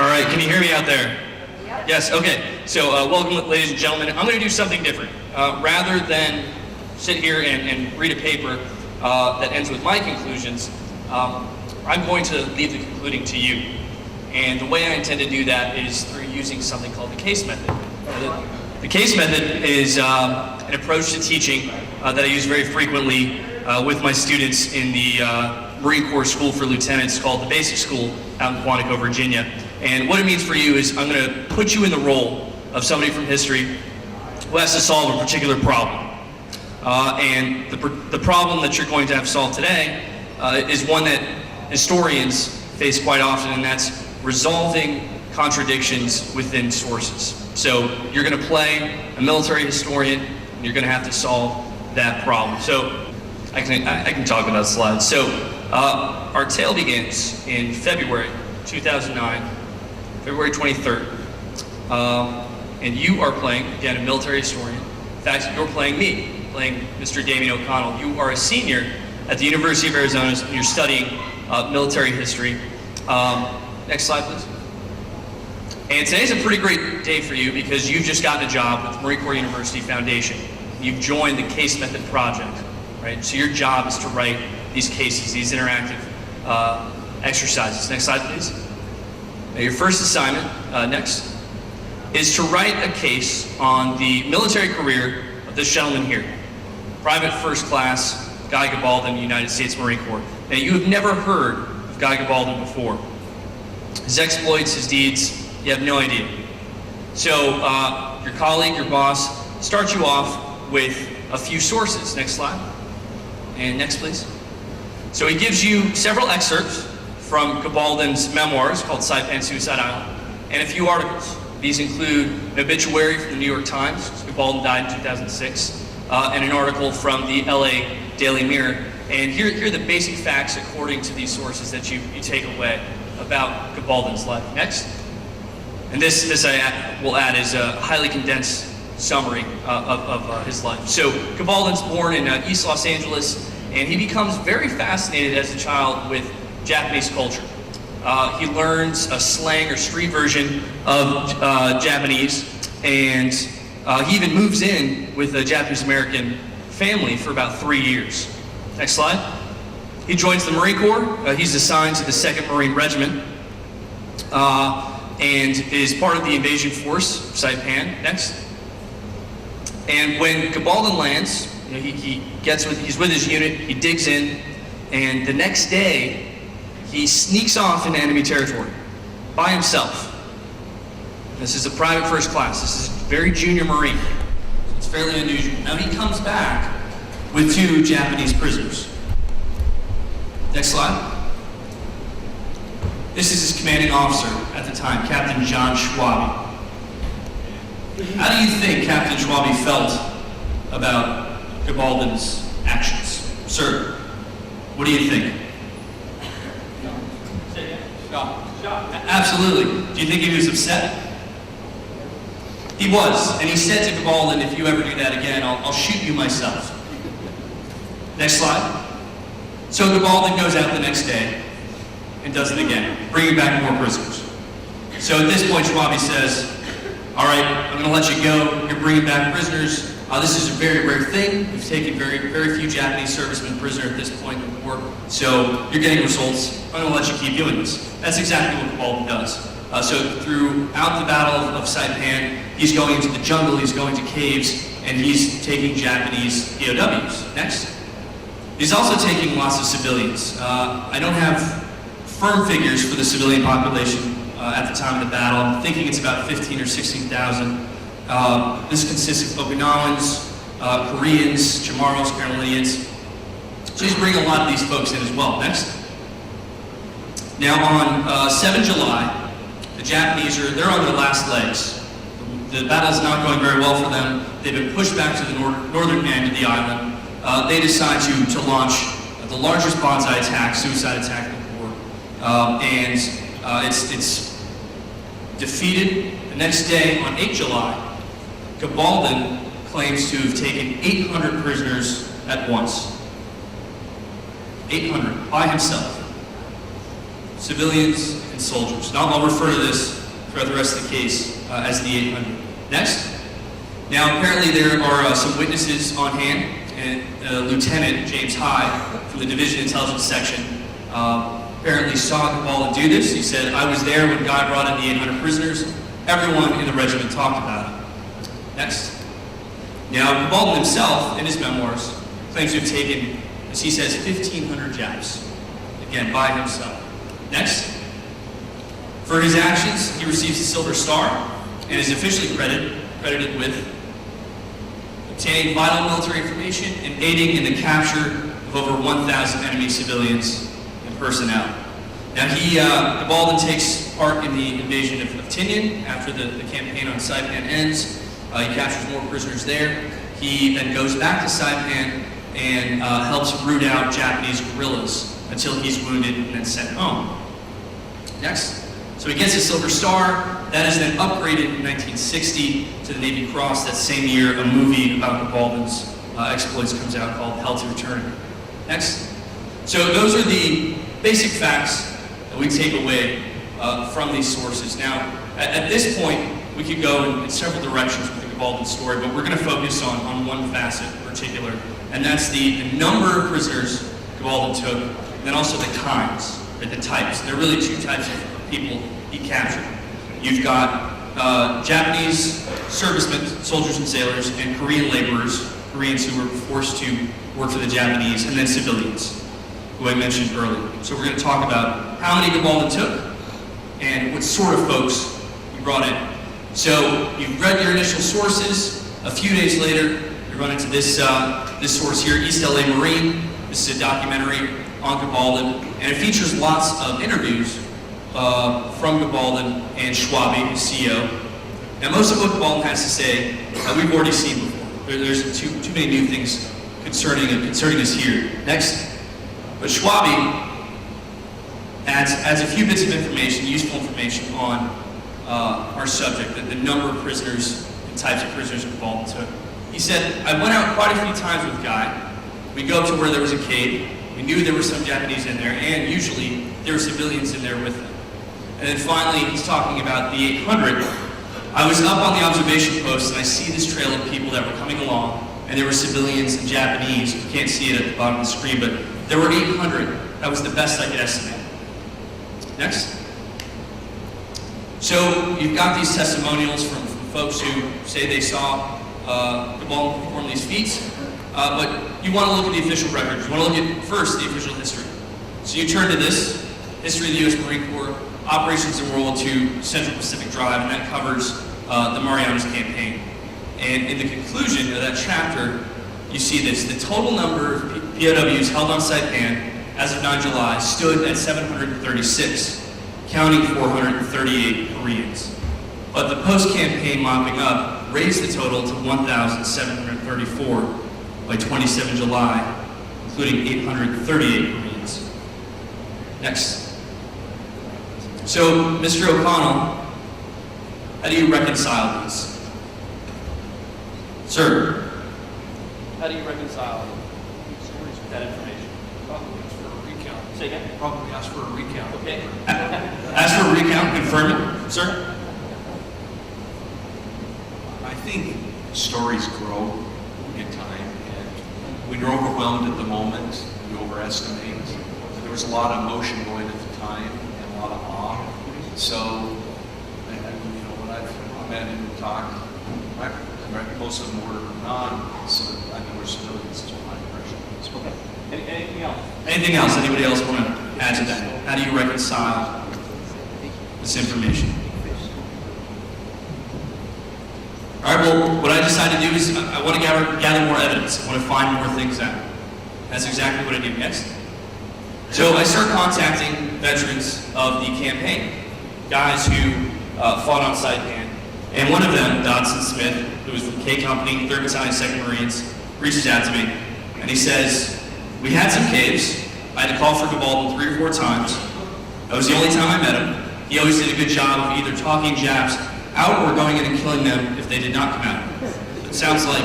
All right, can you hear me out there? Yes, okay. So welcome, ladies and gentlemen. I'm going to do something different. Rather than sit here and read a paper that ends with my conclusions, I'm going to leave the concluding to you. And the way I intend to do that is through using something called the case method. The case method is an approach to teaching that I use very frequently with my students in the Marine Corps School for Lieutenants called the Basic School out in Quantico, Virginia. And what it means for you is I'm going to put you in the role of somebody from history who has to solve a particular problem. And the problem that you're going to have solved today is one that historians face quite often, and that's resolving contradictions within sources. So you're going to play a military historian, and you're going to have to solve that problem. So I can talk about slides. So our tale begins in February 2009, February 23rd. And you are playing, again, a military historian. In fact, you're playing me, playing Mr. Damien O'Connell. You are a senior at the University of Arizona, and you're studying military history. Next slide, please. And today's a pretty great day for you because you've just gotten a job with the Marine Corps University Foundation. You've joined the case method project, right? So your job is to write these cases, these interactive exercises. Next slide, please. Now, your first assignment, next, is to write a case on the military career of this gentleman here, Private First Class Guy Gabaldon, United States Marine Corps. Now, you have never heard of Guy Gabaldon before. His exploits, his deeds, you have no idea. So your colleague, your boss, starts you off with a few sources. Next slide. And next, please. So he gives you several excerpts from Gabaldon's memoirs called Saipan Suicide Island, and a few articles. These include an obituary from the New York Times, Gabaldon died in 2006, and an article from the LA Daily Mirror. And here are the basic facts according to these sources that you take away about Gabaldon's life. Next. And this I will add is a highly condensed summary of his life. So Gabaldon's born in East Los Angeles, and he becomes very fascinated as a child with Japanese culture. He learns a slang or street version of Japanese, and he even moves in with a Japanese-American family for about 3 years. Next slide. He joins the Marine Corps. He's assigned to the 2nd Marine Regiment and is part of the invasion force of Saipan. Next. And when Gabaldon lands, you know, he's with his unit, he digs in, and the next day, he sneaks off into enemy territory by himself. This is a private first class. This is very junior Marine. It's fairly unusual. Now he comes back with 2 Japanese prisoners. Next slide. This is his commanding officer at the time, Captain John Schwabe. How do you think Captain Schwabe felt about Gabaldon's actions? Sir, what do you think? Shocked. Absolutely. Do you think he was upset? He was, and he said to Gabaldon, if you ever do that again, I'll shoot you myself. Next slide. So Gabaldon goes out the next day and does it again, bringing back more prisoners. So at this point, Schwabe says, all right, I'm going to let you go. You're bringing back prisoners. This is a very rare thing. We've taken very few Japanese servicemen prisoner at this point in the war, so you're getting results. I'm going to let you keep doing this. That's exactly what Gabaldon does. So throughout the Battle of Saipan, he's going into the jungle, he's going to caves, and he's taking Japanese POWs. Next. He's also taking lots of civilians. I don't have firm figures for the civilian population at the time of the battle. I'm thinking it's about 15 or 16,000. This consists of Okinawans, Koreans, Chamorros, Carolinians. So he's bringing a lot of these folks in as well. Next. Now on 7 July, the Japanese they're on their last legs. The battle's not going very well for them. They've been pushed back to the northern end of the island. They decide to launch the largest bonsai attack, suicide attack in the war. And it's defeated. The next day, on 8 July, Gabaldon claims to have taken 800 prisoners at once. 800, by himself. civilians, and soldiers. And I'll refer to this throughout the rest of the case as the 800. Next. Now, apparently there are some witnesses on hand, and Lieutenant James Hyde from the Division Intelligence Section apparently saw Gabaldon do this. He said, "I was there when Guy brought in the 800 prisoners. Everyone in the regiment talked about it." Next. Now, Gabaldon himself, in his memoirs, claims to have taken, as he says, 1,500 Japs. Again, by himself. Next. For his actions, he receives a Silver Star and is officially credited with obtaining vital military information and aiding in the capture of over 1,000 enemy civilians and personnel. Now, Gabaldon takes part in the invasion of Tinian after the campaign on Saipan ends. He captures more prisoners there. He then goes back to Saipan and helps root out Japanese guerrillas until he's wounded and then sent home. Next. So he gets a Silver Star. That is then upgraded in 1960 to the Navy Cross. That same year, a movie about Gabaldon's exploits comes out called Hell to Eternity. Next. So those are the basic facts that we take away from these sources. Now, at this point, we could go in several directions with the Gabaldon story, but we're going to focus on one facet in particular, and that's the number of prisoners Gabaldon took, and then also the kinds, or the types. There are really two types of people he captured. You've got Japanese servicemen, soldiers and sailors, and Korean laborers, Koreans who were forced to work for the Japanese, and then civilians, who I mentioned earlier. So we're going to talk about how many Gabaldon took and what sort of folks he brought in. So you've read your initial sources. A few days later, you run into this source here, East LA Marine. This is a documentary on Gabaldon, and it features lots of interviews from Gabaldon and Schwabe, his CEO. Now, most of what Gabaldon has to say we've already seen before. There's too many new things concerning us here. Next. But Schwabe adds a few bits of information, useful information on our subject, the number of prisoners and types of prisoners Gabaldon took. He said, "I went out quite a few times with Guy. We go up to where there was a cave. We knew there were some Japanese in there, and usually there were civilians in there with them." And then finally, he's talking about the 800. "I was up on the observation post, and I see this trail of people that were coming along, and there were civilians and Japanese. You can't see it at the bottom of the screen, but there were 800. That was the best I could estimate." Next. So you've got these testimonials from folks who say they saw Gabaldon perform these feats, but you want to look at the official records. You want to look at, first, the official history. So you turn to this, History of the U.S. Marine Corps, Operations in World War II, Central Pacific Drive, and that covers the Marianas campaign. And in the conclusion of that chapter, you see this. The total number of POWs held on Saipan as of 9 July stood at 736, counting 438 Koreans. But the post-campaign mopping up raised the total to 1,734 by 27 July, including 838 Koreans. Next. So, Mr. O'Connell, how do you reconcile these? Sir? How do you reconcile stories with that information? Probably ask for a recount. Say again? Probably ask for a recount. Okay. Ask for a recount, confirm it. Sir? I think stories grow in time, and when you're overwhelmed at the moment, you overestimate. There was a lot of emotion going at the time, and a lot of awe. So, when I've met and talked, most of them were were civilians, is my impression. Anything else? Anything else? Anybody else want to add to that? How do you reconcile this information? All right, well, what I decided to do is I want to gather more evidence. I want to find more things out. That's exactly what I did next. So I started contacting veterans of the campaign, guys who fought on Saipan. And one of them, Dodson Smith, who was from K Company, 3rd Battalion, 2nd Marines, reaches out to me. And he says, "We had some caves. I had to call for Gabaldon 3 or 4 times. That was the only time I met him. He always did a good job of either talking Japs out or going in and killing them if they did not come out." It sounds like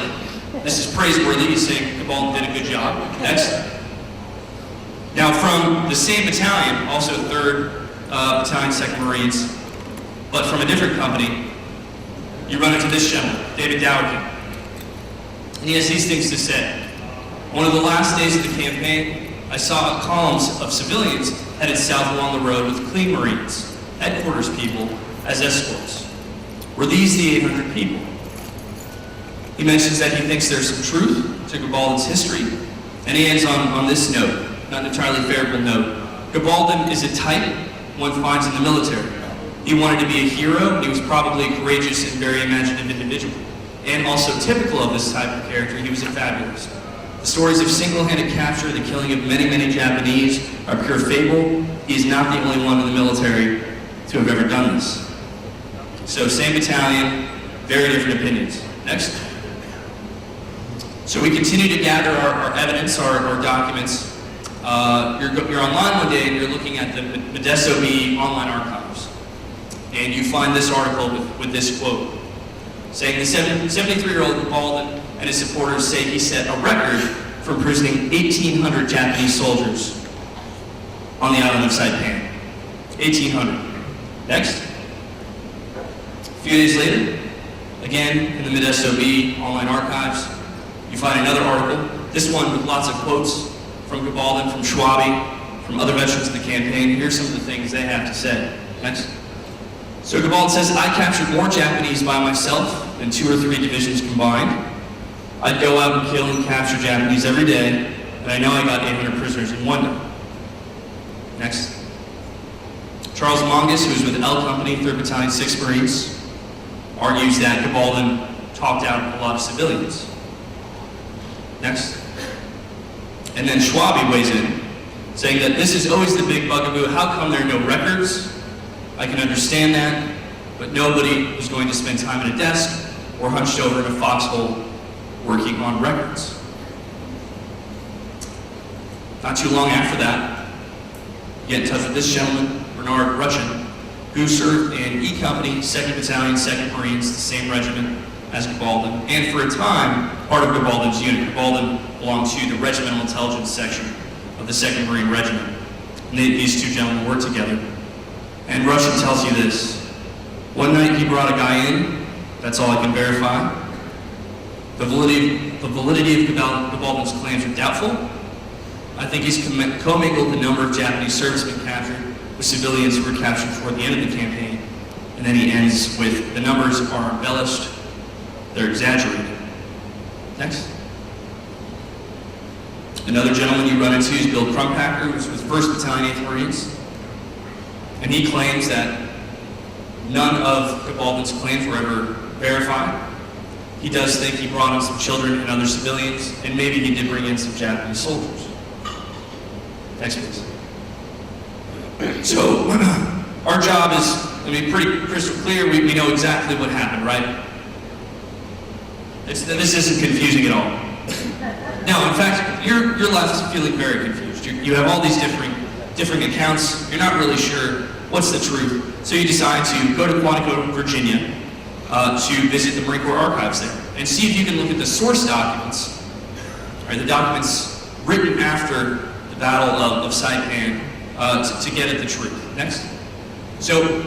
this is praiseworthy. He's saying Gabaldon did a good job. Next. Now from the same battalion, also 3rd Battalion, 2nd Marines, but from a different company, you run into this gentleman, David Dowkin. And he has these things to say. One of the last days of the campaign, I saw columns of civilians headed south along the road with clean Marines, headquarters people, as escorts. Were these the 800 people? He mentions that he thinks there's some truth to Gabaldan's history, and he ends on this note, not an entirely favorable note. Gabaldan is a type one finds in the military. He wanted to be a hero, and he was probably a courageous and very imaginative individual. And also typical of this type of character, he was a fabulist. The stories of single-handed capture, the killing of many, many Japanese are pure fable. He is not the only one in the military to have ever done this. So same battalion, very different opinions. Next. So we continue to gather our evidence, our documents. You're online one day and you're looking at the Modesto B online archives. And you find this article with this quote, saying the 73-year-old Gabaldan and his supporters say he set a record for imprisoning 1,800 Japanese soldiers on the island of Saipan. 1,800. Next. A few days later, again in the Modesto B online archives, you find another article, this one with lots of quotes from Gabaldan, from Schwabe, from other veterans of the campaign. Here's some of the things they have to say. Next. So Gabaldan says, I captured more Japanese by myself than 2 or 3 divisions combined. I'd go out and kill and capture Japanese every day, and I know I got 800 prisoners in one day. Next. Charles Mongus, who was with L Company, 3rd Battalion, 6th Marines, argues that Gabaldan talked out a lot of civilians. Next. And then Schwabe weighs in, saying that this is always the big bugaboo. How come there are no records? I can understand that, but nobody was going to spend time at a desk or hunched over in a foxhole working on records. Not too long after that, you get in touch with this gentleman, Bernard Rutchen, who served in E Company, 2nd Battalion, 2nd Marines, the same regiment as Gabaldan, and for a time, part of Gabaldan's unit. Gabaldan belonged to the Regimental Intelligence Section of the 2nd Marine Regiment. And these two gentlemen worked together. And Russian tells you this. One night he brought a guy in, that's all I can verify. The validity of Gabaldan's claims are doubtful. I think he's commingled the number of Japanese servicemen captured with civilians who were captured toward the end of the campaign. And then he ends with, the numbers are embellished, they're exaggerated. Next. Another gentleman you run into is Bill Crumpacker, who was with 1st Battalion, 8th Marines. And he claims that none of Gabaldan's claims were ever verified. He does think he brought in some children and other civilians, and maybe he did bring in some Japanese soldiers. Next, please. So, our job is, pretty crystal clear. We know exactly what happened, right? This isn't confusing at all. No, in fact, you're left feeling very confused. You have all these different accounts. You're not really sure what's the truth. So you decide to go to Quantico, Virginia, to visit the Marine Corps archives there and see if you can look at the source documents, right, the documents written after the Battle of Saipan to get at the truth. Next. So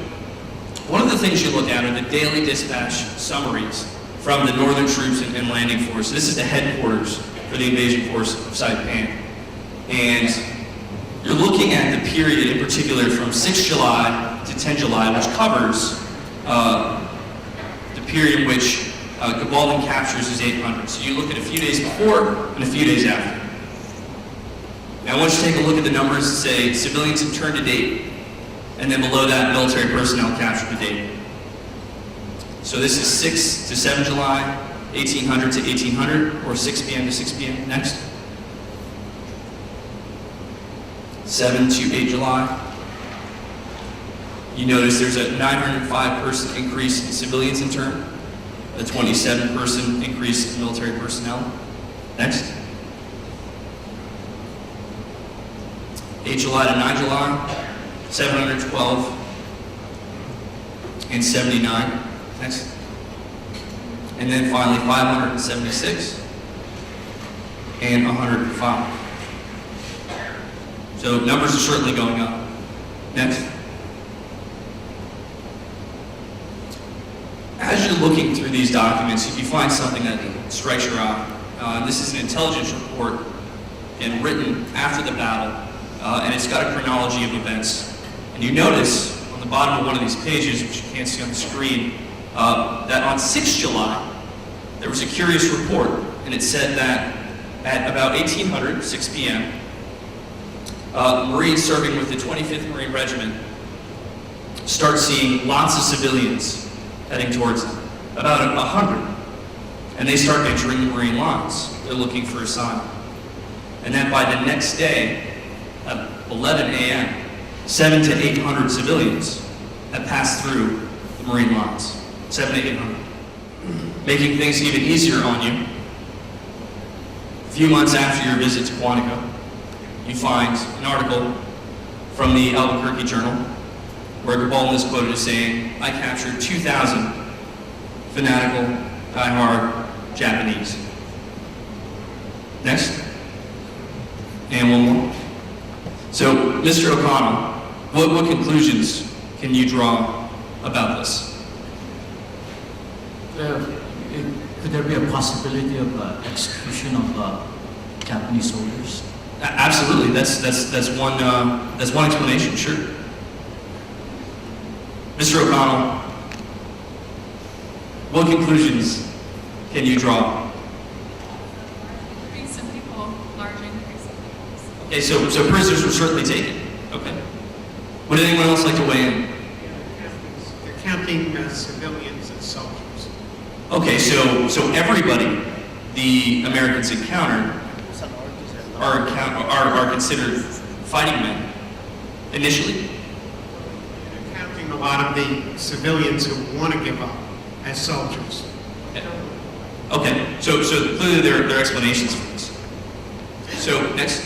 one of the things you look at are the daily dispatch summaries from the Northern Troops and Landing Force. This is the headquarters for the invasion force of Saipan. And you're looking at the period in particular from 6 July to 10 July, which covers the period in which Gabaldan captures his 800. So you look at a few days before and a few days after. Now I want you to take a look at the numbers and say civilians interned to date, and then below that, military personnel captured to date. So this is 6 to 7 July, 1800 to 1800, or 6 p.m. to 6 p.m. Next. 7 to 8 July. You notice there's a 905-person increase in civilians interned, a 27-person increase in military personnel. Next. 8 July to 9 July, 712 and 79. Next. And then finally 576 and 105. So numbers are certainly going up. Next. looking through these documents, you find something that strikes your eye. This is an intelligence report and written after the battle, and it's got a chronology of events. And you notice on the bottom of one of these pages, which you can't see on the screen, that on 6 July, there was a curious report, and it said that at about 1800, 6 p.m., Marines serving with the 25th Marine Regiment start seeing lots of civilians heading towards them, about 100. And they start entering the Marine lines. They're looking for a sign. And then by the next day, at 11 a.m., 700 to 800 civilians have passed through the Marine lines. 700 to 800. Making things even easier on you, a few months after your visit to Quantico, you find an article from the Albuquerque Journal where Gabalin is quoted as saying, "I captured 2,000 fanatical, die-hard Japanese." Next. And one more. So, Mr. O'Connell, what conclusions can you draw about this? Could there be a possibility of execution of Japanese soldiers? Absolutely. That's one explanation. Sure. Mr. O'Connell, what conclusions can you draw? Some people, large increase of people. Okay, so prisoners were certainly taken. Okay. Would anyone else like to weigh in? They're counting civilians as soldiers. Okay, so everybody the Americans encountered are considered fighting men initially. They're counting a lot of the civilians who want to give up as soldiers. Okay, so clearly there are explanations for this. So next,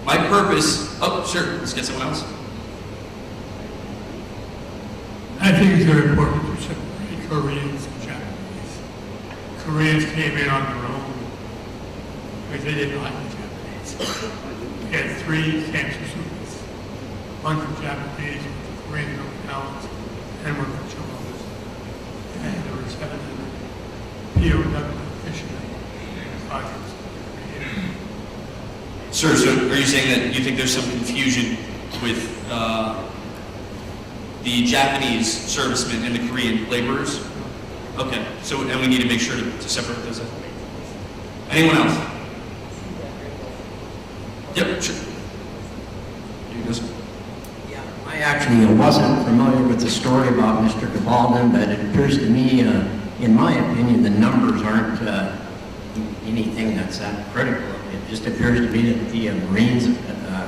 my purpose. Oh, sure. Let's get someone else. I think it's very important to separate Koreans and Japanese. Koreans came in on their own because they didn't like the Japanese. We had 3 cancer students, one from Japanese, one from Korean Okinawas, and one from Chihuahuas. And there were 700 POW fishermen projects. Sir, so are you saying that you think there's some confusion with the Japanese servicemen and the Korean laborers? Okay, so and we need to make sure to separate those out. Anyone else? Yep, sure. You go, sir. Yeah, I actually wasn't familiar with the story about Mr. Gabalin, but it appears to me, in my opinion, the numbers aren't anything that's that critical. It just appears to me that the Marines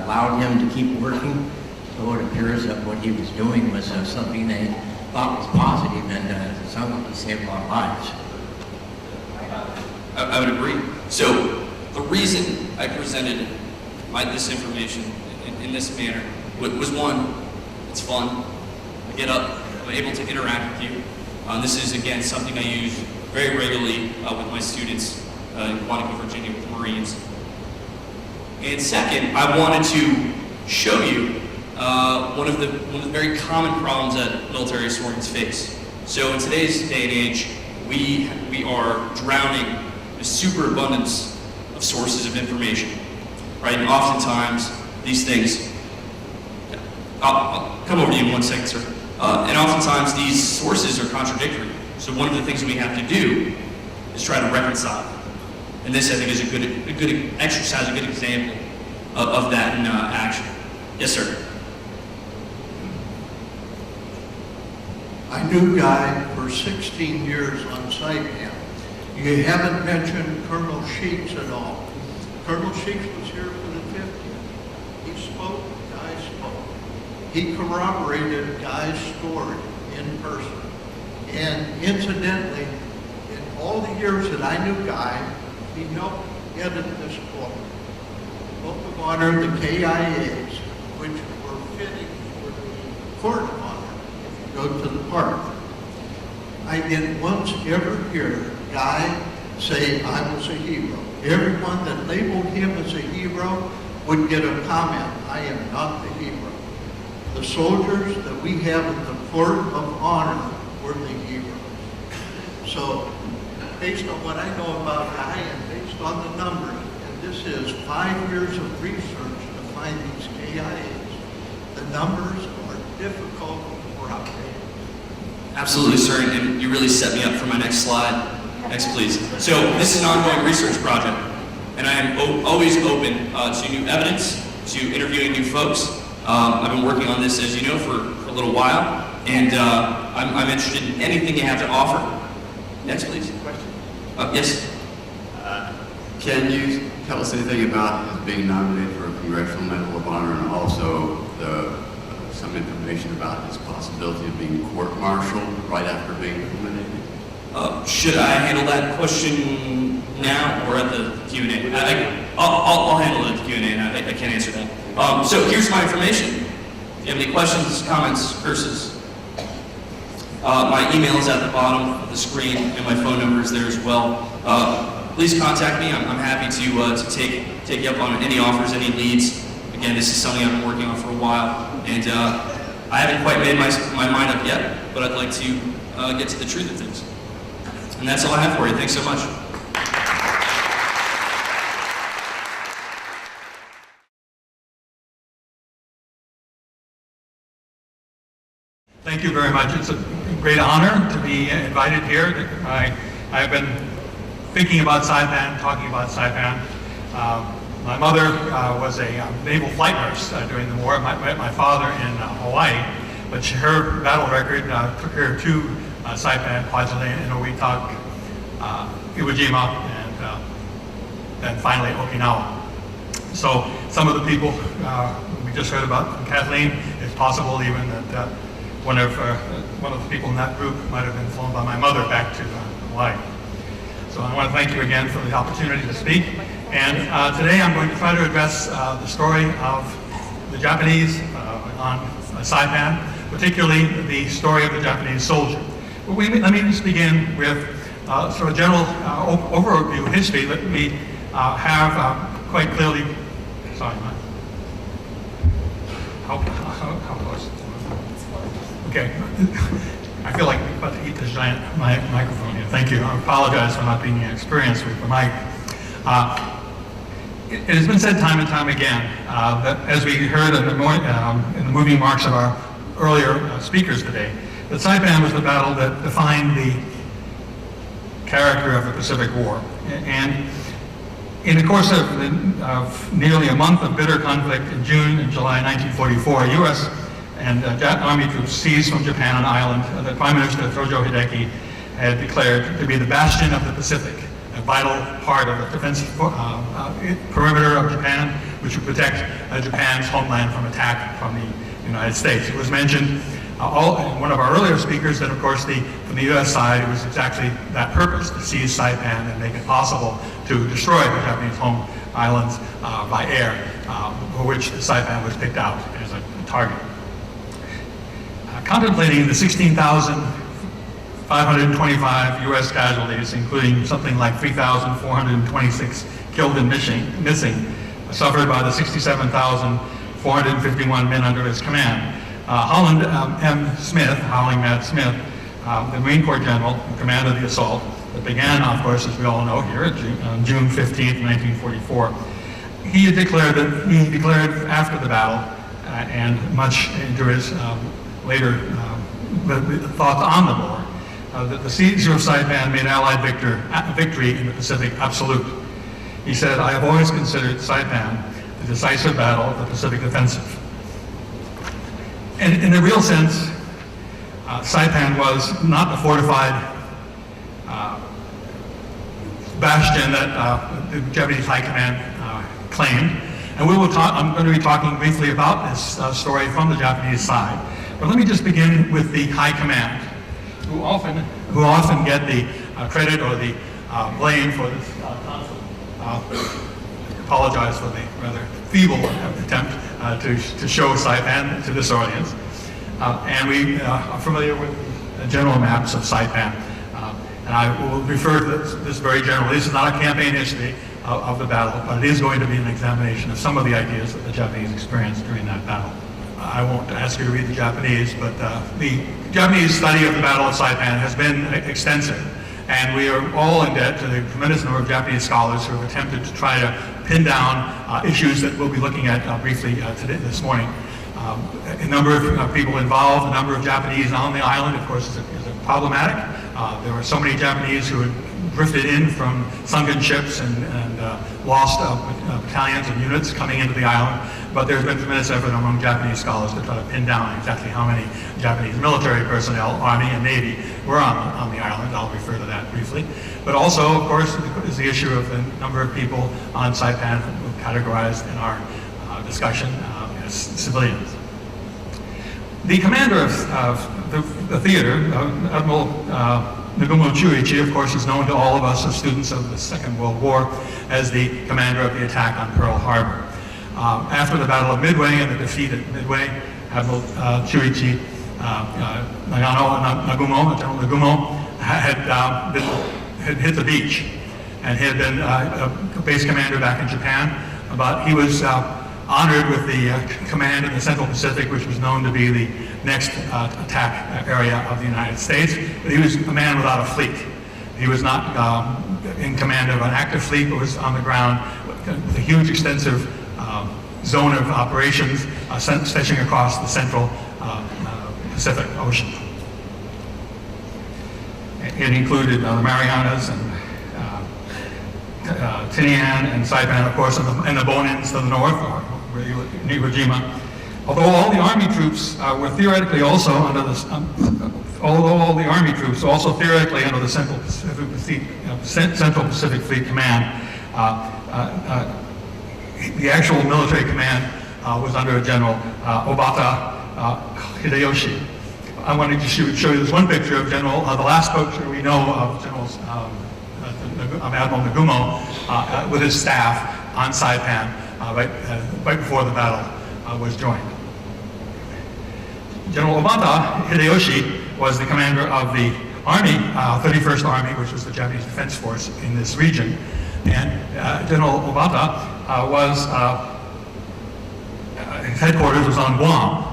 allowed him to keep working, so it appears that what he was doing was something they thought was positive, and it sounded like he saved a lot of lives. I would agree. So the reason I presented this information in this manner was one, it's fun. I get up, I'm able to interact with you. This is, again, something I use very regularly with my students in Quantico, Virginia, with the Marines. And second, I wanted to show you one of the very common problems that military historians face. So in today's day and age, we are drowning in a superabundance of sources of information, right? And oftentimes, these things, I'll come over to you in 1 second, sir. And oftentimes, these sources are contradictory. So one of the things we have to do is try to reconcile. And this, I think, is a good exercise, a good example of that in action. Yes, sir. I knew Guy for 16 years on site camp. You haven't mentioned Colonel Sheets at all. Colonel Sheets was here for the 50th. He spoke, Guy spoke. He corroborated Guy's story in person. And incidentally, in all the years that I knew Guy, he helped edit this book. Book of Honor, the KIAs, which were fitting for the Court of Honor. Go to the park. I didn't once ever hear Guy say I was a hero. Everyone that labeled him as a hero would get a comment, I am not the hero. The soldiers that we have at the Court of Honor were the heroes. So based on what I know about I and based on the numbers, and this is 5 years of research to find these KIAs, the numbers are difficult or outdated. Absolutely, sir, and you really set me up for my next slide. Next, please. So this is an ongoing research project, and I am always open to new evidence, to interviewing new folks. I've been working on this, as you know, for a little while, and I'm interested in anything you have to offer. Next, please. Question? Yes? Can you tell us anything about his being nominated for a Congressional Medal of Honor, and also some information about his possibility of being court-martialed right after being eliminated? Should I handle that question now or at the Q&A? I'll handle it at the Q&A, and I can't answer that. So here's my information. If you have any questions, comments, curses, my email is at the bottom of the screen, and my phone number is there as well. Please contact me. I'm happy to take you up on any offers, any leads. Again, this is something I've been working on for a while, and I haven't quite made my mind up yet, but I'd like to get to the truth of things. And that's all I have for you. Thanks so much. Thank you very much. It's a great honor to be invited here. I've been thinking about Saipan, talking about Saipan. My mother was a naval flight nurse during the war. I met my father in Hawaii, but her battle record took her to Saipan, Kwajalein, Inuitak, Iwo Jima, and then finally Okinawa. So some of the people we just heard about from Kathleen, it's possible even that one of the people in that group might have been flown by my mother back to Hawaii. So I want to thank you again for the opportunity to speak. And today I'm going to try to address the story of the Japanese on Saipan, particularly the story of the Japanese soldier. But let me just begin with sort of general overview history. Let me have quite clearly, sorry, how close? Okay, I feel like I'm about to eat this giant microphone here. Thank you. I apologize for not being experienced with the mic. It has been said time and time again that, as we heard in the moving marks of our earlier speakers today, that Saipan was the battle that defined the character of the Pacific War. And in the course of nearly a month of bitter conflict in June and July 1944, U.S. and Army troops seized from Japan an island that Prime Minister Tojo Hideki had declared to be the bastion of the Pacific, a vital part of the defense perimeter of Japan, which would protect Japan's homeland from attack from the United States. It was mentioned in one of our earlier speakers that, of course, from the U.S. side, it was exactly that purpose, to seize Saipan and make it possible to destroy the Japanese home islands by air, for which Saipan was picked out as a target. Contemplating the 16,525 U.S. casualties, including something like 3,426 killed and missing, suffered by the 67,451 men under his command. Holland M. Smith, Howling Matt Smith, the Marine Corps general in command of the assault, that began, of course, as we all know here, on June 15th, 1944. He declared after the battle, and much into his later thoughts on the war, that the seizure of Saipan made Allied victory in the Pacific absolute. He said, "I have always considered Saipan the decisive battle of the Pacific offensive." And in the real sense, Saipan was not the fortified bastion that the Japanese High Command claimed. And I'm going to be talking briefly about this story from the Japanese side. But let me just begin with the High Command, who often get the credit or the blame for this conflict. I apologize for the rather feeble attempt to show Saipan to this audience. And we are familiar with the general maps of Saipan. And I will refer to this very generally. This is not a campaign history of the battle, but it is going to be an examination of some of the ideas that the Japanese experienced during that battle. I won't ask you to read the Japanese, but the Japanese study of the Battle of Saipan has been extensive. And we are all in debt to the tremendous number of Japanese scholars who have attempted to try to pin down issues that we'll be looking at briefly this morning. A number of people involved, a number of Japanese on the island, of course, is problematic. There were so many Japanese who had drifted in from sunken ships and lost battalions and units coming into the island. But there's been tremendous effort among Japanese scholars to try to pin down exactly how many Japanese military personnel, Army and Navy, were on the island. I'll refer to that briefly. But also, of course, is the issue of the number of people on Saipan who are categorized in our discussion as civilians. The commander of the theater, Admiral Nagumo Chuichi, of course, is known to all of us as students of the Second World War as the commander of the attack on Pearl Harbor. After the Battle of Midway and the defeat at Midway, Admiral Chuichi General Nagumo had hit the beach, and he had been a base commander back in Japan, but he was honored with the command in the Central Pacific, which was known to be the next attack area of the United States. But he was a man without a fleet. He was not in command of an active fleet, but was on the ground with a huge, extensive zone of operations stretching across the Central Pacific Ocean. It included the Marianas and Tinian and Saipan, of course, and the Bonins to the north, or Iwo Jima. Although all the Army troops were theoretically also under the Central Pacific Fleet Command, the actual military command was under General Obata Hideyoshi. I wanted to show you this one picture of the last picture we know of Admiral Nagumo with his staff on Saipan right before the battle was joined. General Obata Hideyoshi was the commander of the Army, 31st Army, which was the Japanese Defense Force in this region. And General Obata his headquarters was on Guam,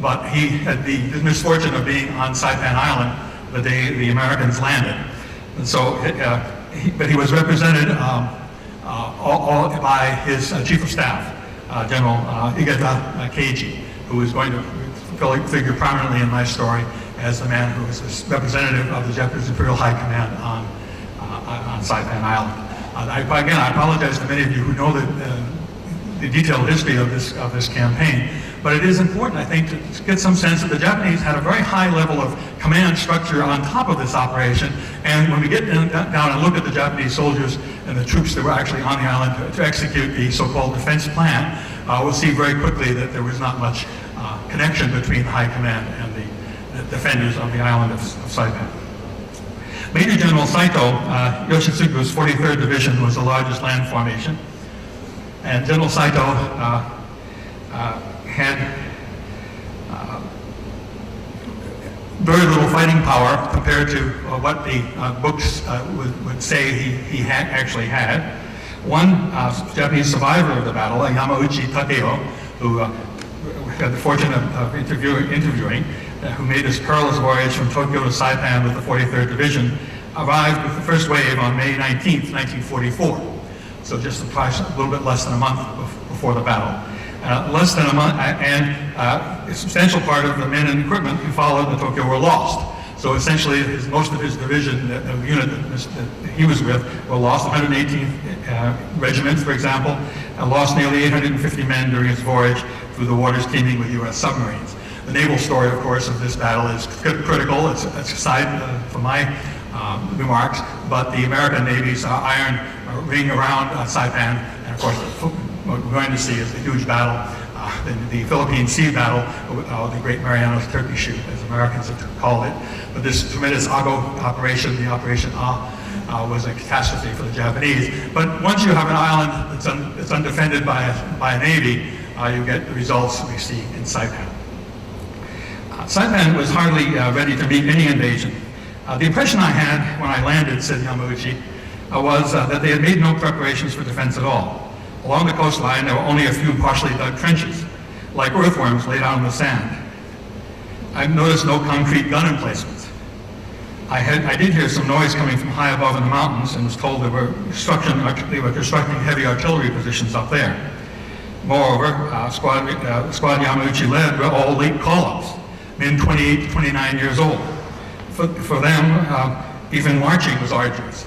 but he had the misfortune of being on Saipan Island the day the Americans landed. And so, but he was represented by his chief of staff, General Igata Keiji, who is going to figure prominently in my story as the man who was this representative of the Japanese Imperial High Command on Saipan Island. Again, I apologize to many of you who know the detailed history of this campaign, but it is important, I think, to get some sense that the Japanese had a very high level of command structure on top of this operation, and when we get down and look at the Japanese soldiers and the troops that were actually on the island to execute the so-called defense plan, we'll see very quickly that there was not much connection between the high command and the defenders of the island of Saipan. Major General Saito Yoshitsugu's 43rd Division was the largest land formation, and General Saito had very little fighting power compared to what the books would say he actually had. One Japanese survivor of the battle, Yamauchi Takeo, who had the fortune of interviewing, who made this perilous voyage from Tokyo to Saipan with the 43rd Division, arrived with the first wave on May 19th, 1944. So just a little bit less than a month before the battle. Less than a month, and a substantial part of the men and equipment who followed the Tokyo were lost. So essentially, most of his division, the unit that he was with, were lost. 118th Regiment, for example, lost nearly 850 men during its voyage through the waters teeming with U.S. submarines. The naval story, of course, of this battle is critical. It's aside from my remarks, but the American Navy's iron ring around Saipan, and of course, what we're going to see is the huge battle, the Philippine Sea Battle, the Great Marianas Turkey Shoot, as Americans have called it. But this tremendous Ago operation, the Operation was a catastrophe for the Japanese. But once you have an island that's undefended by a navy, you get the results we see in Saipan. Saipan was hardly ready to meet any invasion. The impression I had when I landed, said Yamauchi, was that they had made no preparations for defense at all. Along the coastline, there were only a few partially dug trenches, like earthworms laid out in the sand. I've noticed no concrete gun emplacements. I did hear some noise coming from high above in the mountains and was told they were constructing heavy artillery positions up there. Moreover, squad Yamauchi led were all late call-ups, men 28 to 29 years old. For them, even marching was arduous.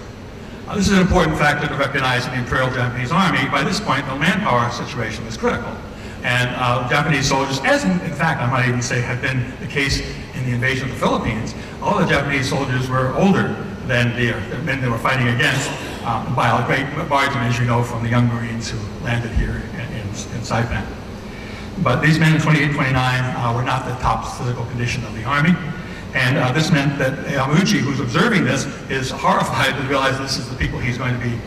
This is an important factor to recognize in the Imperial Japanese Army. By this point, the manpower situation was critical. And Japanese soldiers, as in fact I might even say had been the case in the invasion of the Philippines, all the Japanese soldiers were older than the men they were fighting against, by a great margin, as you know, from the young Marines who landed here in Saipan. But these men in 28, 29 were not the top physical condition of the Army. And this meant that Yamauchi, who's observing this, is horrified to realize this is the people he's going to be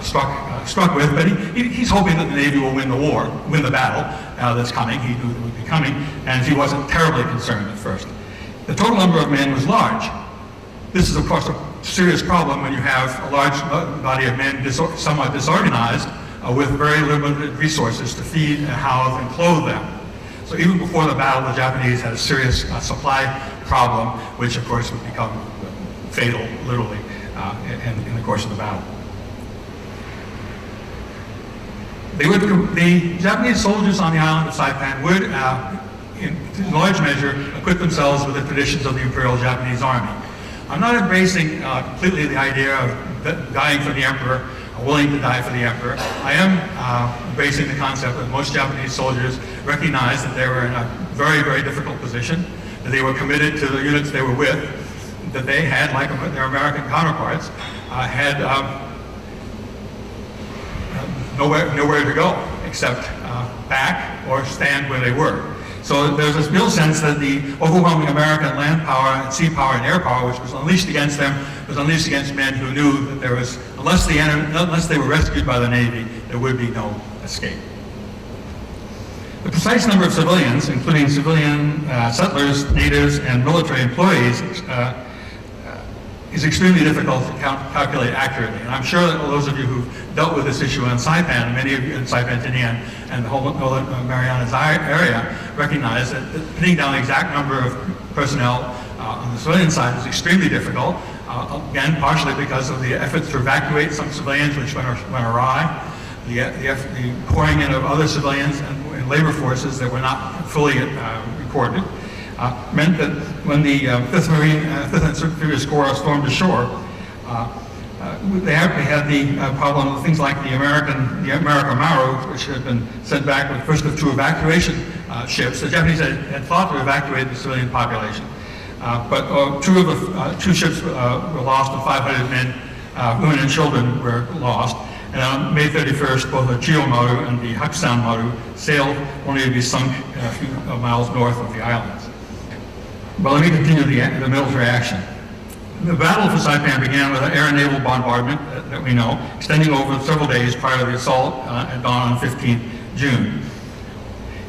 struck with, but he's hoping that the Navy will win the battle that's coming. He knew it would be coming, and he wasn't terribly concerned at first. The total number of men was large. This is, of course, a serious problem when you have a large body of men somewhat disorganized with very limited resources to feed and house and clothe them. So even before the battle, the Japanese had a serious supply problem, which of course would become fatal, literally, in the course of the battle. The Japanese soldiers on the island of Saipan would, in large measure, equip themselves with the traditions of the Imperial Japanese Army. I'm not embracing completely the idea of dying for the emperor, willing to die for the emperor. I am embracing the concept that most Japanese soldiers recognized that they were in a very, very difficult position, that they were committed to the units they were with, that they had, like their American counterparts, had nowhere to go except back or stand where they were. So there's this real sense that the overwhelming American land power, sea power, and air power, which was unleashed against them, was unleashed against men who knew that there was, unless they were rescued by the Navy, there would be no escape. The precise number of civilians, including civilian settlers, natives, and military employees, is extremely difficult to calculate accurately. And I'm sure that those of you who've dealt with this issue in Saipan, many of you in Saipan, Tinian, and the whole northern Marianas area, recognize that pinning down the exact number of personnel on the civilian side is extremely difficult. Again, partially because of the efforts to evacuate some civilians, which went awry, the pouring in of other civilians and labor forces that were not fully recorded. Meant that when the 5th and Superior Corps stormed ashore, they had the problem of things like the America Maru, which had been sent back with first of 2 evacuation ships. The Japanese had thought to evacuate the civilian population, but 2 ships were lost and 500 men, women and children were lost. And on May 31st, both the Chiyo Maru and the Hakusan Maru sailed only to be sunk a few miles north of the islands. But let me continue the military action. The Battle for Saipan began with an air and naval bombardment that we know, extending over several days prior to the assault at dawn on 15th June.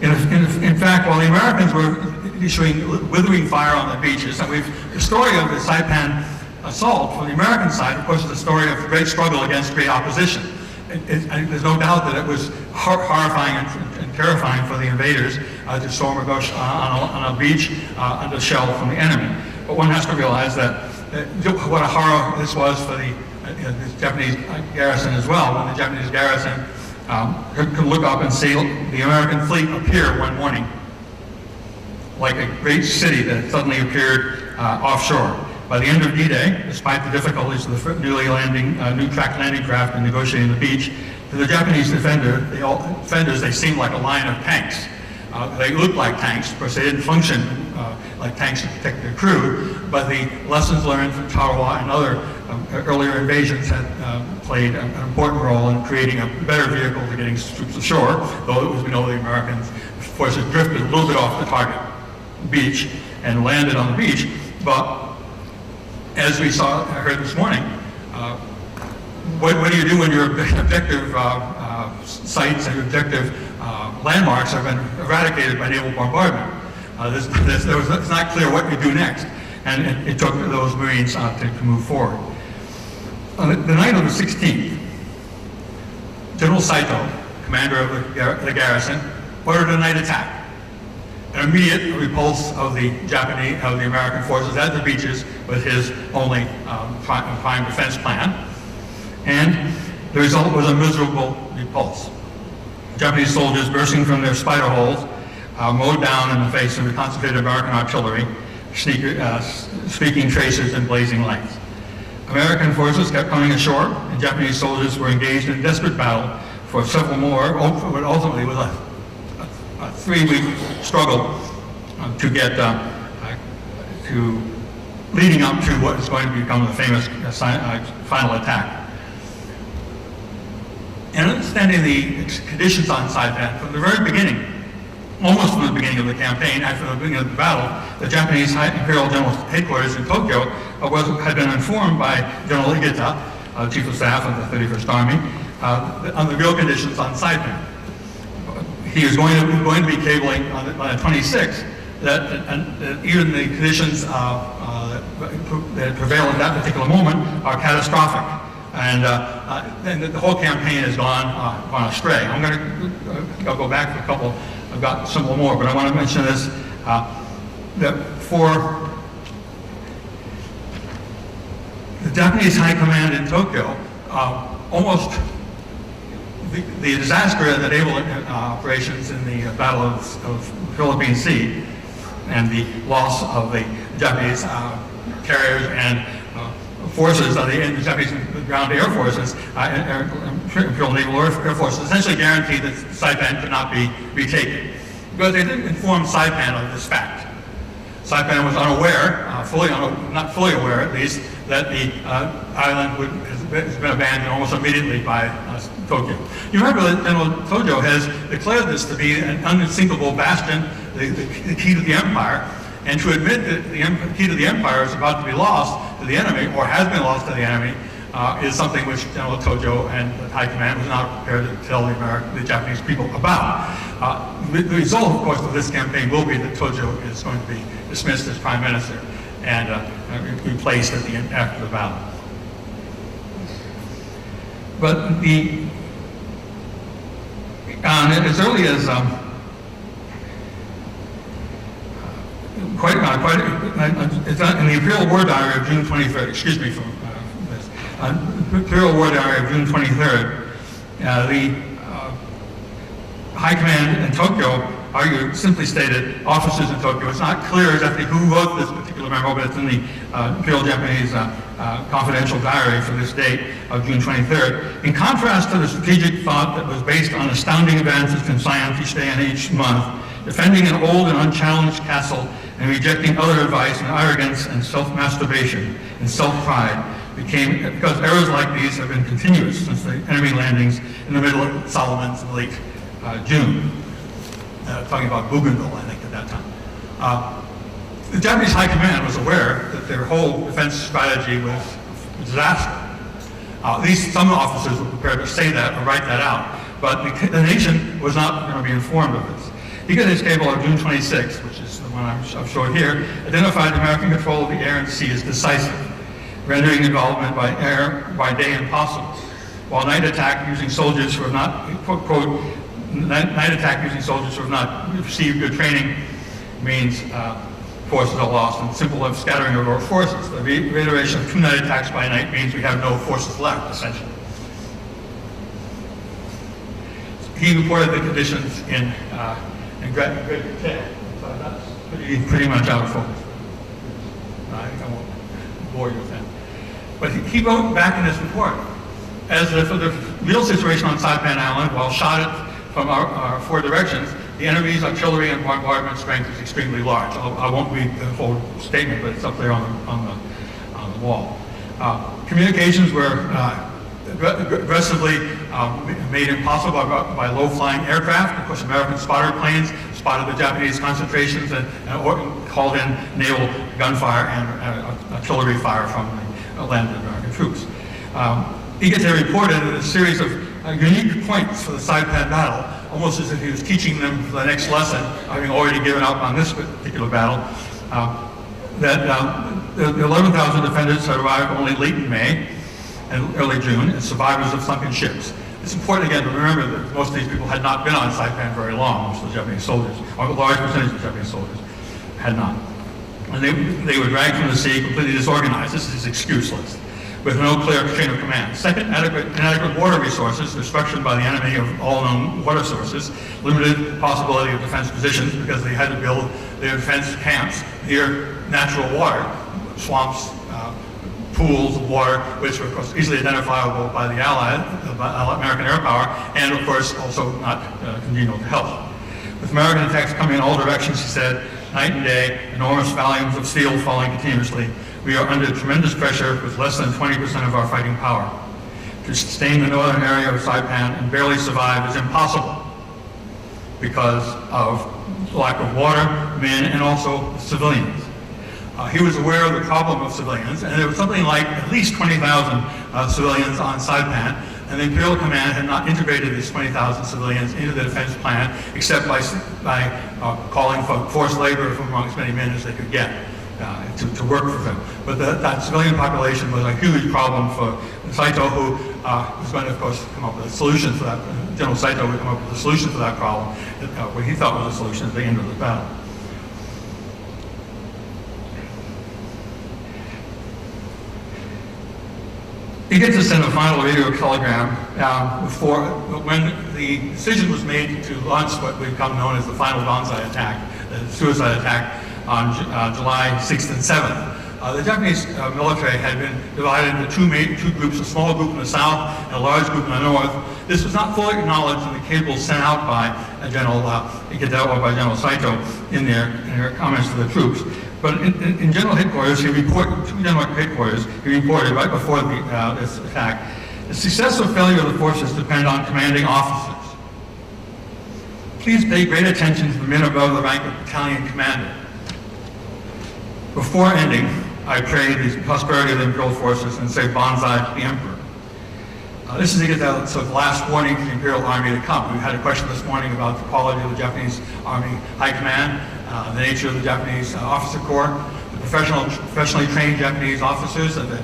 In fact, while the Americans were issuing withering fire on the beaches, and the story of the Saipan assault from the American side, of course, is a story of great struggle against great opposition. There's no doubt that it was horrifying and terrifying for the invaders to storm on a beach under shell from the enemy. But one has to realize that what a horror this was for the Japanese garrison as well. When the Japanese garrison could look up and see the American fleet appear one morning, like a great city that suddenly appeared offshore. By the end of D-Day, despite the difficulties of the new tracked landing craft and negotiating the beach, to the Japanese defenders, they seemed like a line of tanks. They looked like tanks. Of course, they didn't function like tanks to protect their crew, but the lessons learned from Tarawa and other earlier invasions had played an important role in creating a better vehicle to getting troops ashore, though, as we know, the American forces drifted a little bit off the target beach and landed on the beach. But as we heard this morning, what do you do when your objective sites and your objective landmarks have been eradicated by naval bombardment? It's not clear what you do next, and it took those Marines to move forward. On the night of the 16th, General Saito, commander of the garrison, ordered a night attack. an immediate repulse of the American forces at the beaches was his only prime defense plan. And the result was a miserable repulse. Japanese soldiers bursting from their spider holes, mowed down in the face of the concentrated American artillery, speaking traces and blazing lights. American forces kept coming ashore, and Japanese soldiers were engaged in a desperate battle for several more, but ultimately was a 3-week struggle to get leading up to what is going to become the famous final attack. And understanding the conditions on Saipan from the very beginning, almost from the beginning of the campaign, and from the beginning of the battle, the Japanese Imperial General Headquarters in Tokyo had been informed by General Igata, Chief of Staff of the 31st Army, on the real conditions on Saipan. He was going to be cabling on the 26th that even the conditions that prevail at that particular moment are catastrophic. And the whole campaign has gone astray. I'll go back for a couple. I've got several more, but I want to mention this, that for the Japanese High Command in Tokyo, almost the disaster of the naval operations in the Battle of Philippine Sea and the loss of the Japanese carriers and forces of the Japanese ground air forces, Imperial Naval Air Force, essentially guaranteed that Saipan could not be retaken. But they didn't inform Saipan of this fact. Saipan was unaware, not fully aware at least, that the island has been abandoned almost immediately by Tokyo. You remember that General Tojo has declared this to be an unsinkable bastion, the key to the empire, and to admit that the key to the empire is about to be lost to the enemy, or has been lost to the enemy, is something which General Tojo and the High Command was not prepared to tell the Japanese people about. The result, of course, of this campaign will be that Tojo is going to be dismissed as Prime Minister and replaced after the battle. But as early as it's in the Imperial War Diary of June 23rd, excuse me for this, Imperial War Diary of June 23rd, the High Command in Tokyo simply stated, officers in Tokyo. It's not clear exactly who wrote this particular memo, but it's in the Imperial Japanese confidential diary for this date of June 23rd. In contrast to the strategic thought that was based on astounding advances in science each day and each month, defending an old and unchallenged castle and rejecting other advice and arrogance and self-masturbation and self-pride because errors like these have been continuous since the enemy landings in the middle of Solomon's in late June. Talking about Bougainville, I think, at that time. The Japanese High Command was aware that their whole defense strategy was a disaster. At least some officers were prepared to say that or write that out, but the nation was not going to be informed of this. Igate's cable of June 26, which is the one I've showed here, identified American control of the air and sea as decisive, rendering involvement by air by day impossible, while night attack using soldiers who have not, quote, night attack using soldiers who have not received good training means forces are lost, and simple of scattering of our forces. The reiteration of 2 night attacks by night means we have no forces left, essentially. He reported the conditions in great detail, so that's pretty much out of focus. I won't bore you with that. But he wrote back in his report, as if the real situation on Saipan Island, while shot at from our 4 directions, the enemy's artillery and bombardment strength is extremely large. I won't read the whole statement, but it's up there on the wall. Communications were aggressively made impossible by low-flying aircraft. Of course, American spotter planes spotted the Japanese concentrations and called in naval gunfire and artillery fire from the landed American troops. Igate reported a series of unique points for the Saipan battle, almost as if he was teaching them for the next lesson, having already given up on this particular battle, that the 11,000 defenders had arrived only late in May and early June as survivors of sunken ships. It's important again to remember that most of these people had not been on Saipan very long, most of the Japanese soldiers, or a large percentage of Japanese soldiers had not. And they were dragged from the sea completely disorganized. This is excuseless, with no clear chain of command. Second, inadequate water resources, destruction by the enemy of all known water sources, limited possibility of defense positions because they had to build their defense camps near natural water, swamps, pools of water, which were of course easily identifiable by the American air power, and of course also not congenial to health. With American attacks coming in all directions, he said, night and day, enormous volumes of steel falling continuously, we are under tremendous pressure with less than 20% of our fighting power. To sustain the northern area of Saipan and barely survive is impossible because of lack of water, men, and also civilians. He was aware of the problem of civilians, and there was something like at least 20,000 civilians on Saipan, and the Imperial Command had not integrated these 20,000 civilians into the defense plan except by calling for forced labor from among as many men as they could get to work for them. But that civilian population was a huge problem for Saito, who was going to, of course, come up with a solution for that. General Saito would come up with a solution for that problem, what he thought was a solution at the end of the battle. He gets to send a final radio telegram when the decision was made to launch what we've come known as the final Banzai attack, the suicide attack on July 6th and 7th. The Japanese military had been divided into two groups, a small group in the south and a large group in the north. This was not fully acknowledged in the cables sent out by General Saito in their comments to the troops. But in General Headquarters, to General Headquarters, he reported right before this attack, the success or failure of the forces depend on commanding officers. Please pay great attention to the men above the rank of battalion commander. Before ending, I pray the prosperity of the Imperial forces and say Banzai to the Emperor. This is to get that sort of last warning to the Imperial Army to come. We had a question this morning about the quality of the Japanese Army High Command, the nature of the Japanese officer corps, the professionally trained Japanese officers at the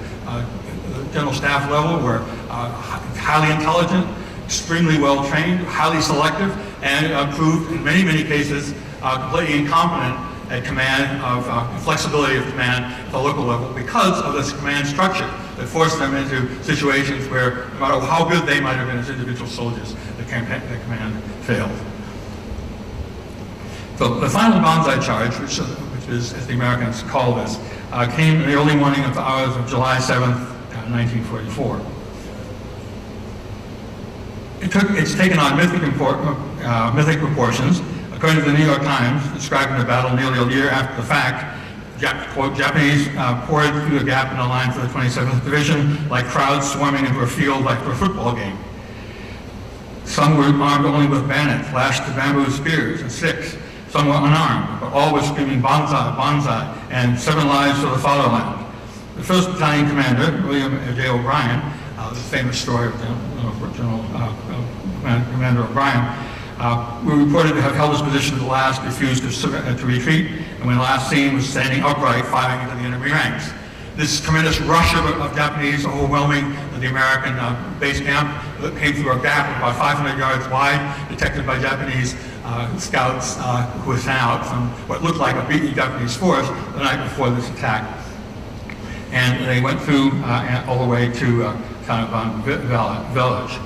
general staff level were highly intelligent, extremely well trained, highly selective, and proved in many, many cases completely incompetent at command of flexibility of command at the local level because of this command structure that forced them into situations where no matter how good they might have been as individual soldiers, the command failed. So the final Banzai charge, which is, as the Americans call this, came in the early morning of the hours of July 7th, 1944. It's taken on mythic proportions. According to the New York Times, describing the battle nearly a year after the fact, quote, Japanese poured through the gap in the line for the 27th Division like crowds swarming into a field like for a football game. Some were armed only with bayonets, lashed to bamboo spears and sticks. Some were unarmed, but all were screaming Banzai, Banzai, and 7 lives for the fatherland. The 1st Battalion Commander, William J. O'Brien, the famous story of Commander O'Brien, we reported to have held his position at the last, refused to retreat, and when last seen was standing upright, firing into the enemy ranks. This tremendous rush of Japanese overwhelming the American base camp that came through a gap about 500 yards wide, detected by Japanese scouts who were sent out from what looked like a beaten Japanese force the night before this attack. And they went through all the way to Tanaban village.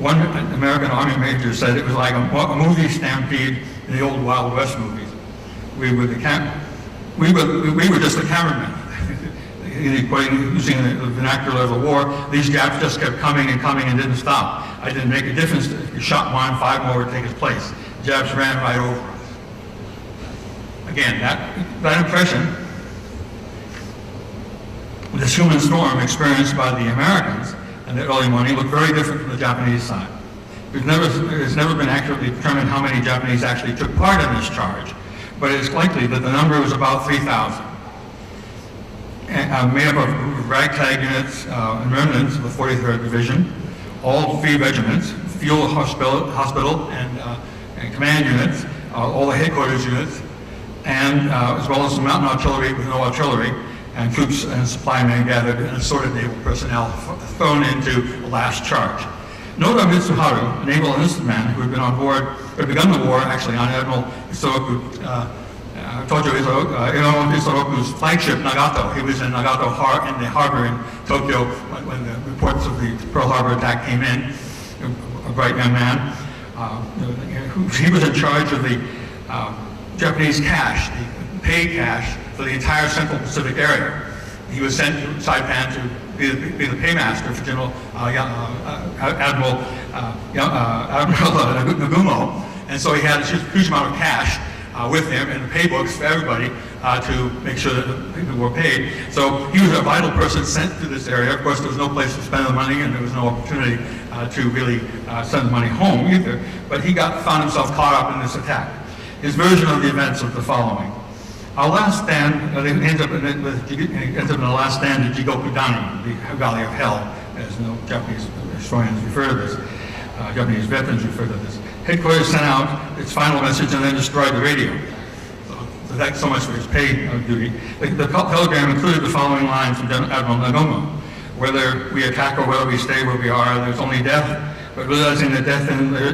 One American Army major said it was like a movie stampede in the old Wild West movies. We were just the cameramen. Using the vernacular of the war, these Japs just kept coming and coming and didn't stop. I didn't make a difference. If you shot one, 5 more would take its place. The Japs ran right over us. Again, that impression, this human storm experienced by the Americans in the early morning looked very different from the Japanese side. It's never been accurately determined how many Japanese actually took part in this charge, but it's likely that the number was about 3,000. Made up of ragtag units and remnants of the 43rd Division, all 3 regiments, field hospital and command units, all the headquarters units, and as well as some mountain artillery with no artillery, and troops and supply men gathered and assorted naval personnel thrown into the last charge. Noda Mitsuharu, a naval enlisted man who had been on board, had begun the war actually on Admiral Isoroku, Tojo Isoroku's flagship Nagato. He was in Nagato in the harbor in Tokyo when the reports of the Pearl Harbor attack came in. A bright young man. He was in charge of the Japanese cash, the pay cash for the entire Central Pacific area. He was sent to Saipan to be the paymaster for General Admiral Nagumo, and so he had a huge amount of cash with him and the pay books for everybody to make sure that people were paid. So he was a vital person sent to this area. Of course, there was no place to spend the money, and there was no opportunity to really send the money home either. But he found himself caught up in this attack. His version of the events was the following. Our last stand, it ends up in the last stand at Jigokudani, the Valley of Hell, as Japanese historians refer to this, Japanese veterans refer to this. Headquarters sent out its final message and then destroyed the radio. So that's so much for his pay duty. The telegram included the following lines from Admiral Nagumo. Whether we attack or whether we stay where we are, there's only death. But realizing that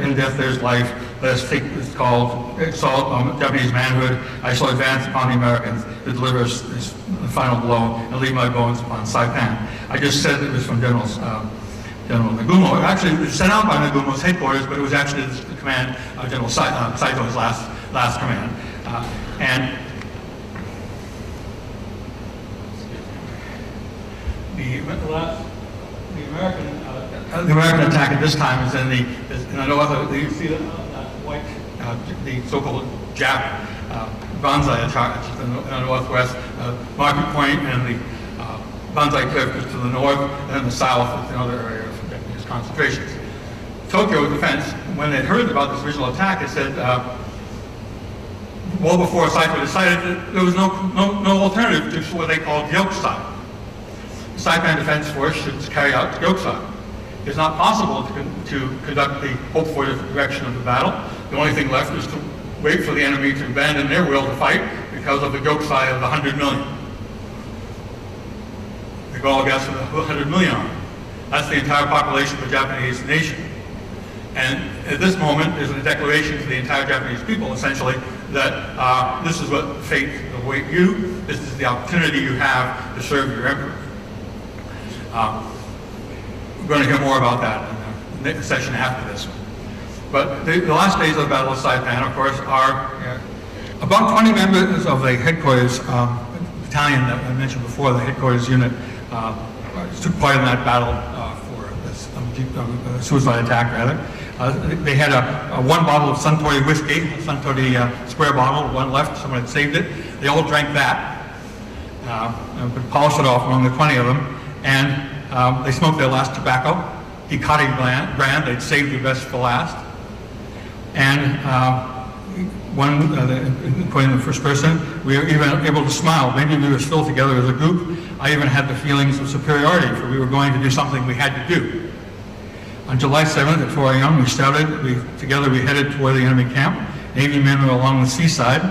in death there's life, let us take this call to assault on Japanese manhood. I shall advance upon the Americans to deliver this final blow and leave my bones upon Saipan. I just said it was from General Nagumo. Actually, it was sent out by Nagumo's headquarters, but it was actually the command of General Saito's last command. And the American attack at this time is in I know other, you see that white, the so-called Jap Banzai attack in the northwest, Market Point and the Banzai Cliff is to the north, and then the south is another area of Japanese concentrations. Tokyo Defense, when they heard about this original attack, it said, well before Saito decided that there was no alternative to what they called Gyokusai. The Saipan Defense Force should carry out Gyokusai. It's not possible to conduct the hoped-for direction of the battle. The only thing left is to wait for the enemy to abandon their will to fight because of the Gyokusai of the 100 million. The Gauls guessed with 100 million on it. That's the entire population of the Japanese nation. And at this moment, there's a declaration to the entire Japanese people, essentially, that this is what fate will await you. This is the opportunity you have to serve your emperor. We're going to hear more about that in the session after this one. But the last days of the Battle of Saipan, of course, are about 20 members of the headquarters battalion that I mentioned before, the headquarters unit, took part in that battle for this suicide attack, rather. They had one bottle of Suntory whiskey, a Suntory square bottle, one left, someone had saved it. They all drank that, and polished it off among the 20 of them, and they smoked their last tobacco, Hikari brand, they'd saved the best for last. And according to the first person, we were even able to smile. Maybe we were still together as a group. I even had the feelings of superiority, for we were going to do something we had to do. On July 7th at 4 a.m., we started. Together we headed toward the enemy camp. Navy men were along the seaside.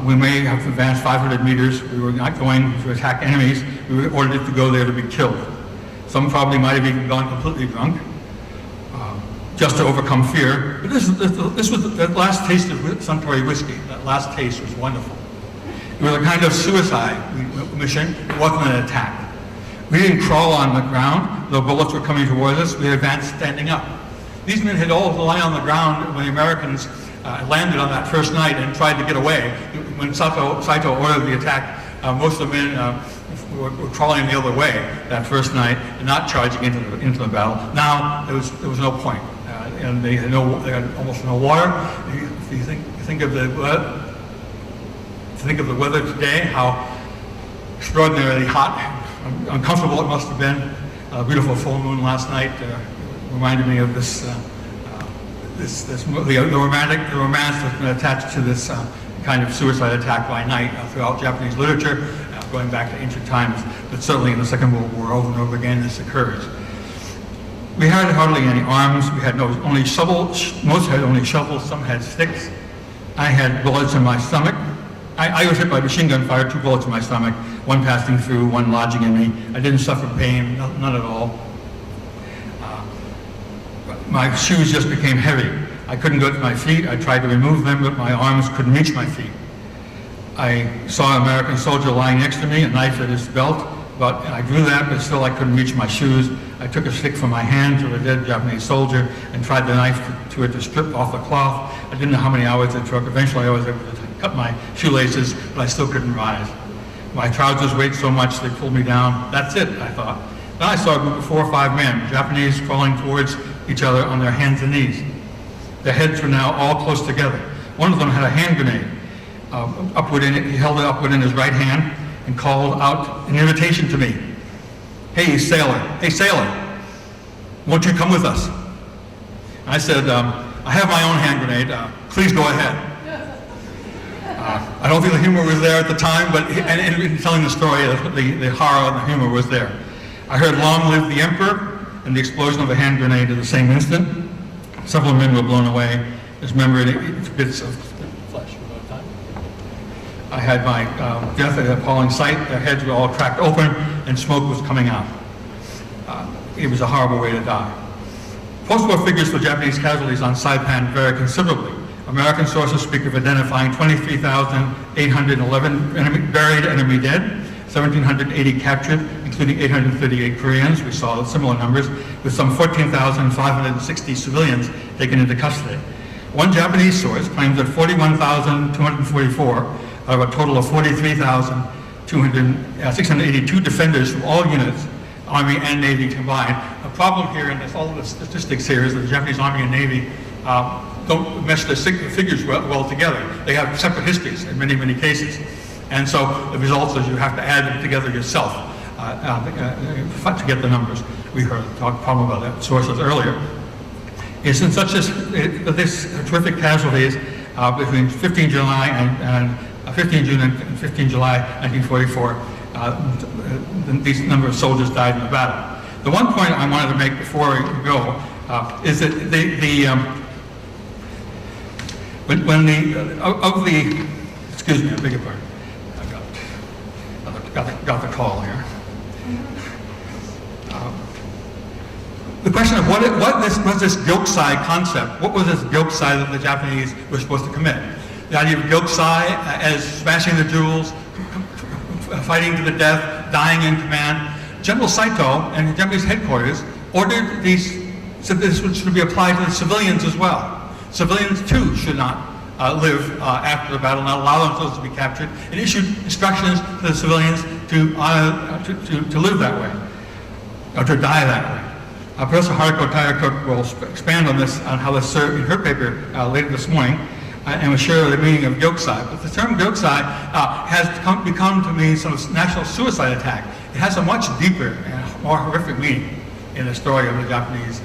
We may have advanced 500 meters. We were not going to attack enemies. We were ordered to go there to be killed. Some probably might have even gone completely drunk, just to overcome fear. But this was that last taste of Suntory whiskey. That last taste was wonderful. It was a kind of suicide mission. It wasn't an attack. We didn't crawl on the ground. The bullets were coming towards us. We advanced standing up. These men had all lain on the ground when the Americans landed on that first night and tried to get away. When Saito ordered the attack, most of the men were crawling the other way that first night and not charging into the battle. Now there was no point, and they had almost no water. If you think of the weather today, how extraordinarily hot, uncomfortable it must have been. A beautiful full moon last night reminded me of the romance that's been attached to this kind of suicide attack by night throughout Japanese literature, going back to ancient times, but certainly in the Second World War, over and over again, this occurs. We had hardly any arms. We had only shovels. Most had only shovels. Some had sticks. I had bullets in my stomach. I was hit by machine gun fire, 2 bullets in my stomach, one passing through, one lodging in me. I didn't suffer pain, none at all. my shoes just became heavy. I couldn't go to my feet. I tried to remove them, but my arms couldn't reach my feet. I saw an American soldier lying next to me, a knife at his belt, but I drew that, but still I couldn't reach my shoes. I took a stick from my hand to a dead Japanese soldier and tried the knife to strip off the cloth. I didn't know how many hours it took. Eventually I was able to cut my shoelaces, but I still couldn't rise. My trousers weighed so much they pulled me down. That's it, I thought. Then I saw a group of 4 or 5 men, Japanese, crawling towards each other on their hands and knees. Their heads were now all close together. One of them had a hand grenade. He held it upward in his right hand and called out an invitation to me. Hey sailor, won't you come with us? I said, I have my own hand grenade, please go ahead. I don't think the humor was there at the time, but in telling the story, the horror and the humor was there. I heard "Long live the Emperor" and the explosion of a hand grenade at the same instant. Several men were blown away, dismembered into bits of flesh. I had my death at an appalling sight. Their heads were all cracked open and smoke was coming out. It was a horrible way to die. Post-war figures for Japanese casualties on Saipan vary considerably. American sources speak of identifying 23,811 buried enemy dead, 1,780 captured, including 838 Koreans. We saw similar numbers, with some 14,560 civilians taken into custody. One Japanese source claims that 41,244 out of a total of 43,682 defenders from all units, Army and Navy combined. The problem here, and all the statistics here, is that the Japanese Army and Navy don't mesh the figures well together. They have separate histories in many, many cases. And so the result is you have to add them together yourself to get the numbers. We heard problem about that sources earlier. Is in such as this terrific casualties between 15 July and 15 June and 15 July 1944, these number of soldiers died in the battle. The one point I wanted to make before we go is that excuse me, I beg your pardon. I got the call here. The question of what was this Gyokusai concept? What was this Gyokusai that the Japanese were supposed to commit? The idea of Gyokusai as smashing the jewels, fighting to the death, dying in command. General Saito and the Japanese headquarters ordered said this should be applied to the civilians as well. Civilians too should not live after the battle, not allow themselves to be captured, and issued instructions to the civilians to live that way, or to die that way. Professor Haruko Tayakook will expand on this, on how this served in her paper later this morning, and will share the meaning of Gyokusai. But the term Gyokusai has become to mean sort of national suicide attack. It has a much deeper and more horrific meaning in the story of the Japanese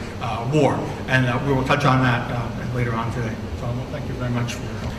war, and we will touch on that later on today. So thank you very much for your help.